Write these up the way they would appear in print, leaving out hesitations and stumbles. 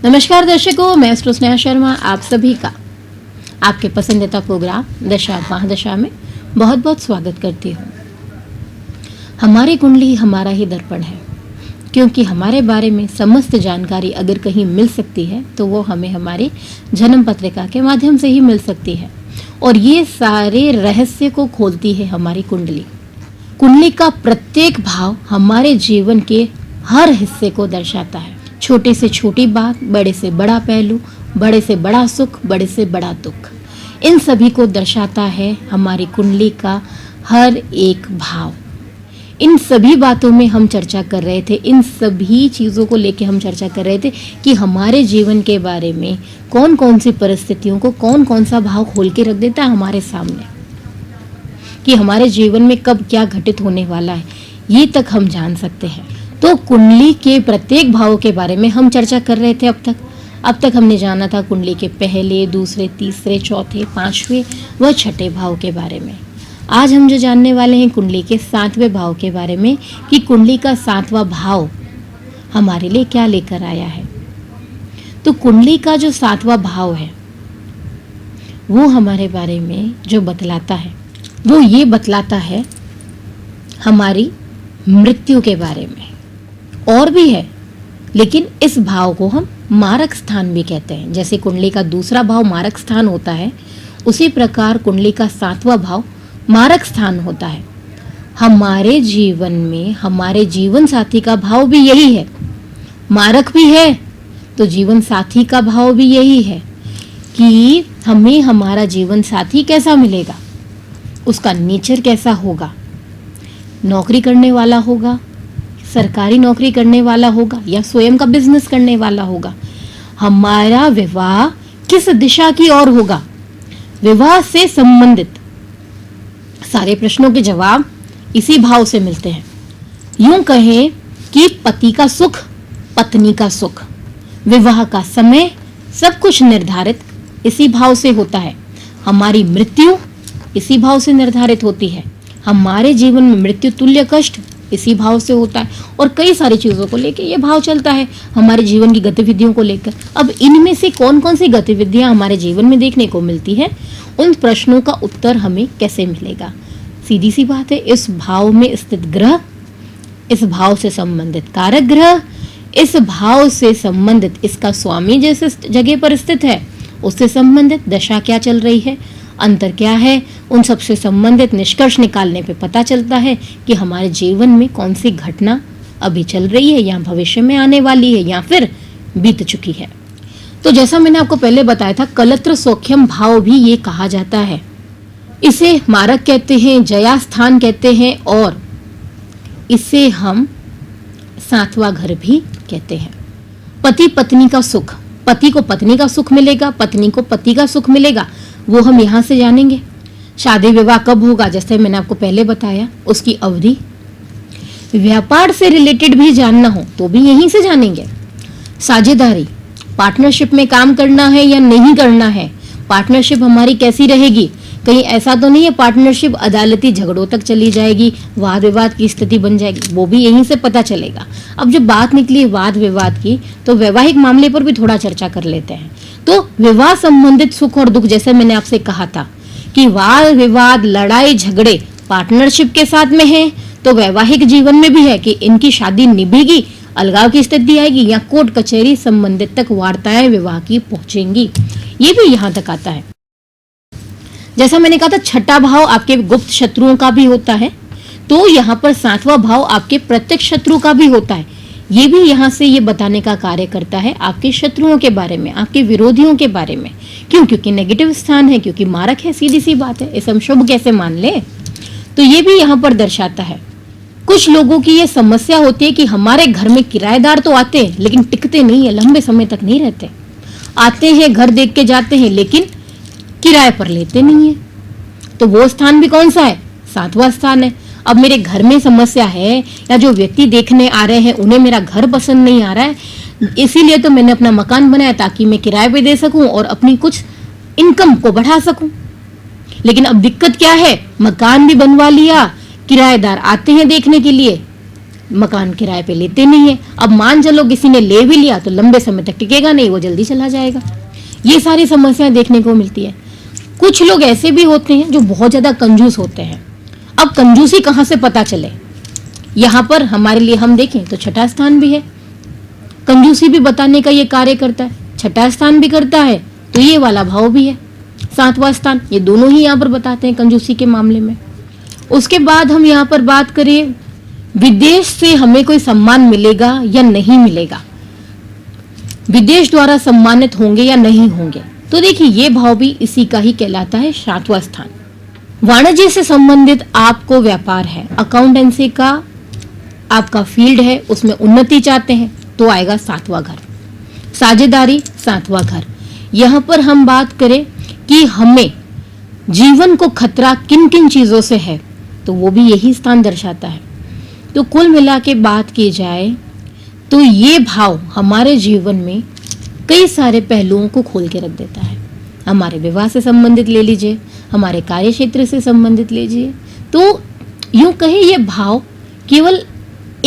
नमस्कार दर्शकों, मैं एस्ट्रो स्नेहा शर्मा आप सभी का आपके पसंदीदा प्रोग्राम दशा महादशा में बहुत बहुत स्वागत करती हूँ। हमारी कुंडली हमारा ही दर्पण है, क्योंकि हमारे बारे में समस्त जानकारी अगर कहीं मिल सकती है तो वो हमें हमारी जन्म पत्रिका के माध्यम से ही मिल सकती है, और ये सारे रहस्य को खोलती है हमारी कुंडली। कुंडली का प्रत्येक भाव हमारे जीवन के हर हिस्से को दर्शाता है। छोटे से छोटी बात, बड़े से बड़ा पहलू, बड़े से बड़ा सुख, बड़े से बड़ा दुख, इन सभी को दर्शाता है हमारी कुंडली का हर एक भाव। इन सभी बातों में हम चर्चा कर रहे थे, इन सभी चीज़ों को लेके हम चर्चा कर रहे थे कि हमारे जीवन के बारे में कौन कौन सी परिस्थितियों को कौन कौन सा भाव खोल के रख देता है हमारे सामने, कि हमारे जीवन में कब क्या घटित होने वाला है, ये तक हम जान सकते हैं। तो कुंडली के प्रत्येक भाव के बारे में हम चर्चा कर रहे थे। अब तक हमने जाना था कुंडली के पहले, दूसरे, तीसरे, चौथे, पांचवें व छठे भाव के बारे में। आज हम जो जानने वाले हैं कुंडली के 7वें भाव के बारे में, कि कुंडली का 7वां भाव हमारे लिए क्या लेकर आया है। तो कुंडली का जो 7वां भाव है वो हमारे बारे में जो बतलाता है वो ये बतलाता है हमारी मृत्यु के बारे में। और भी है, लेकिन इस भाव को हम मारक स्थान भी कहते हैं। जैसे कुंडली का दूसरा भाव मारक स्थान होता है, उसी प्रकार कुंडली का 7वां भाव मारक स्थान होता है। हमारे जीवन में हमारे जीवन साथी का भाव भी यही है, मारक भी है तो जीवन साथी का भाव भी यही है कि हमें हमारा जीवन साथी कैसा मिलेगा, उसका नेचर कैसा होगा, नौकरी करने वाला होगा, सरकारी नौकरी करने वाला होगा, या स्वयं का बिजनेस करने वाला होगा, हमारा विवाह किस दिशा की ओर होगा, विवाह से संबंधित सारे प्रश्नों के जवाब इसी भाव से मिलते हैं। यूं कहें कि पति का सुख, पत्नी का सुख, विवाह का समय, सब कुछ निर्धारित इसी भाव से होता है। हमारी मृत्यु इसी भाव से निर्धारित होती है। हमारे जीवन में मृत्यु तुल्य कष्ट इसी भाव से होता है, और कई सारी चीज़ों को लेकर ये भाव चलता है, हमारे जीवन की गतिविधियों को लेकर। अब इनमें से कौन कौन सी गतिविधियां हमारे जीवन में देखने को मिलती है, उन प्रश्नों का उत्तर हमें कैसे मिलेगा। सीधी सी बात है, इस भाव में स्थित ग्रह, इस भाव से संबंधित कारक ग्रह, इस भाव से संबंधित इसका स्वामी जिस जगह पर स्थित है उससे संबंधित दशा क्या चल रही है, अंतर क्या है, उन सब से संबंधित निष्कर्ष निकालने पे पता चलता है कि हमारे जीवन में कौन सी घटना अभी चल रही है, या भविष्य में आने वाली है, या फिर बीत चुकी है। तो जैसा मैंने आपको पहले बताया था, कलत्र सौख्यम भाव भी ये कहा जाता है। इसे मारक कहते हैं, जया स्थान कहते हैं, और इसे हम 7वां घर भी कहते हैं। पति पत्नी का सुख, पति को पत्नी का सुख मिलेगा, पत्नी को पति का सुख मिलेगा, वो हम यहाँ से जानेंगे। शादी विवाह कब होगा, जैसे मैंने आपको पहले बताया, उसकी अवधि। व्यापार से रिलेटेड भी जानना हो तो भी यहीं से जानेंगे। साझेदारी, पार्टनरशिप में काम करना है या नहीं करना है, पार्टनरशिप हमारी कैसी रहेगी, कहीं ऐसा तो नहीं है पार्टनरशिप अदालती झगड़ों तक चली जाएगी, वाद विवाद की स्थिति बन जाएगी, वो भी यहीं से पता चलेगा। अब जब बात निकली वाद विवाद की, तो वैवाहिक मामले पर भी थोड़ा चर्चा कर लेते हैं। तो विवाह संबंधित सुख और दुख, जैसे मैंने आपसे कहा था कि वाद विवाद, लड़ाई झगड़े पार्टनरशिप के साथ में है, तो वैवाहिक जीवन में भी है कि इनकी शादी निभेगी, अलगाव की स्थिति आएगी, या कोर्ट कचहरी संबंधित तक वार्ताएं विवाह की पहुंचेंगी, ये भी यहाँ तक आता है। जैसा मैंने कहा था, छठा भाव आपके गुप्त शत्रुओं का भी होता है, तो यहाँ पर 7वां भाव आपके प्रत्यक्ष शत्रु का भी होता है। ये भी यहाँ से ये बताने का कार्य करता है आपके शत्रुओं के बारे में, आपके विरोधियों के बारे में। क्यों? क्योंकि नेगेटिव स्थान है, क्योंकि मारक है, सीधी सी बात है, इसे हम शुभ कैसे मान ले। तो ये भी यहाँ पर दर्शाता है। कुछ लोगों की ये समस्या होती है कि हमारे घर में किराएदार तो आते हैं लेकिन टिकते नहीं है, लंबे समय तक नहीं रहते। आते हैं, घर देख के जाते हैं, लेकिन किराए पर लेते नहीं है। तो वो स्थान भी कौन सा है? 7वां स्थान है। अब मेरे घर में समस्या है, या जो व्यक्ति देखने आ रहे हैं उन्हें मेरा घर पसंद नहीं आ रहा है, इसीलिए तो मैंने अपना मकान बनाया ताकि मैं किराए पे दे सकूं और अपनी कुछ इनकम को बढ़ा सकूं। लेकिन अब दिक्कत क्या है, मकान भी बनवा लिया, किराएदार आते हैं देखने के लिए, मकान किराए पे लेते नहीं है। अब मान चलो किसी ने ले भी लिया तो लंबे समय तक टिकेगा नहीं, वो जल्दी चला जाएगा। ये सारी समस्याएं देखने को मिलती है। कुछ लोग ऐसे भी होते हैं जो बहुत ज्यादा कंजूस होते हैं। अब कंजूसी कहाँ से पता चले, यहाँ पर हमारे लिए हम देखें तो छठा स्थान भी है, कंजूसी भी बताने का ये कार्य करता है। छठा स्थान भी करता है तो ये वाला भाव भी है, सातवां स्थान, ये दोनों ही यहाँ पर बताते हैं कंजूसी के मामले में। उसके बाद हम यहाँ पर बात करें विदेश से हमें कोई सम्मान मिलेगा या नहीं मिलेगा, विदेश द्वारा सम्मानित होंगे या नहीं होंगे, तो देखिए ये भाव भी इसी का ही कहलाता है, सातवां स्थान। वाणिज्य से संबंधित आपको व्यापार है, अकाउंटेंसी का आपका फील्ड है, उसमें उन्नति चाहते हैं तो आएगा सातवां घर। साझेदारी सातवां घर। यहाँ पर हम बात करें कि हमें जीवन को खतरा किन किन चीजों से है तो वो भी यही स्थान दर्शाता है। तो कुल मिला के बात की जाए तो ये भाव हमारे जीवन में कई सारे पहलुओं को खोल के रख देता है। हमारे विवाह से संबंधित ले लीजिए, हमारे कार्य क्षेत्र से संबंधित लीजिए, तो यूं कहे ये भाव केवल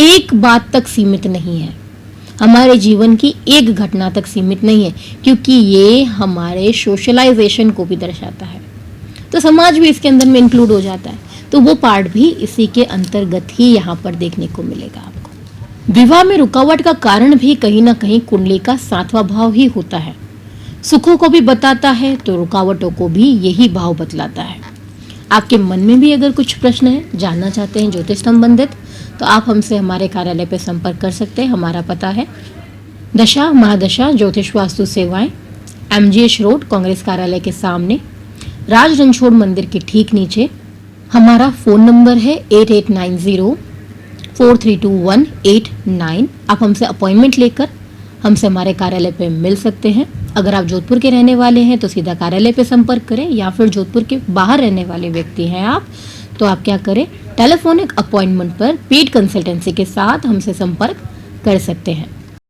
एक बात तक सीमित नहीं है, हमारे जीवन की एक घटना तक सीमित नहीं है, क्योंकि ये हमारे सोशलाइजेशन को भी दर्शाता है। तो समाज भी इसके अंदर में इंक्लूड हो जाता है, तो वो पार्ट भी इसी के अंतर्गत ही यहाँ पर देखने को मिलेगा आपको। विवाह में रुकावट का कारण भी कहीं ना कहीं कुंडली का सातवां भाव ही होता है। सुखों को भी बताता है तो रुकावटों को भी यही भाव बतलाता है। आपके मन में भी अगर कुछ प्रश्न है, जानना चाहते हैं ज्योतिष संबंधित, तो आप हमसे हमारे कार्यालय पर संपर्क कर सकते हैं। हमारा पता है दशा महादशा ज्योतिष वास्तु सेवाएं, MGH रोड, कांग्रेस कार्यालय के सामने, राज रणछोड़ मंदिर के ठीक नीचे। हमारा फ़ोन नंबर है 8890432189। आप हमसे अपॉइंटमेंट लेकर हमसे हमारे कार्यालय पे मिल सकते हैं। अगर आप जोधपुर के रहने वाले हैं तो सीधा कार्यालय पे संपर्क करें, या फिर जोधपुर के बाहर रहने वाले व्यक्ति हैं आप, तो आप क्या करें, टेलीफोनिक अपॉइंटमेंट पर पेड कंसल्टेंसी के साथ हमसे संपर्क कर सकते हैं।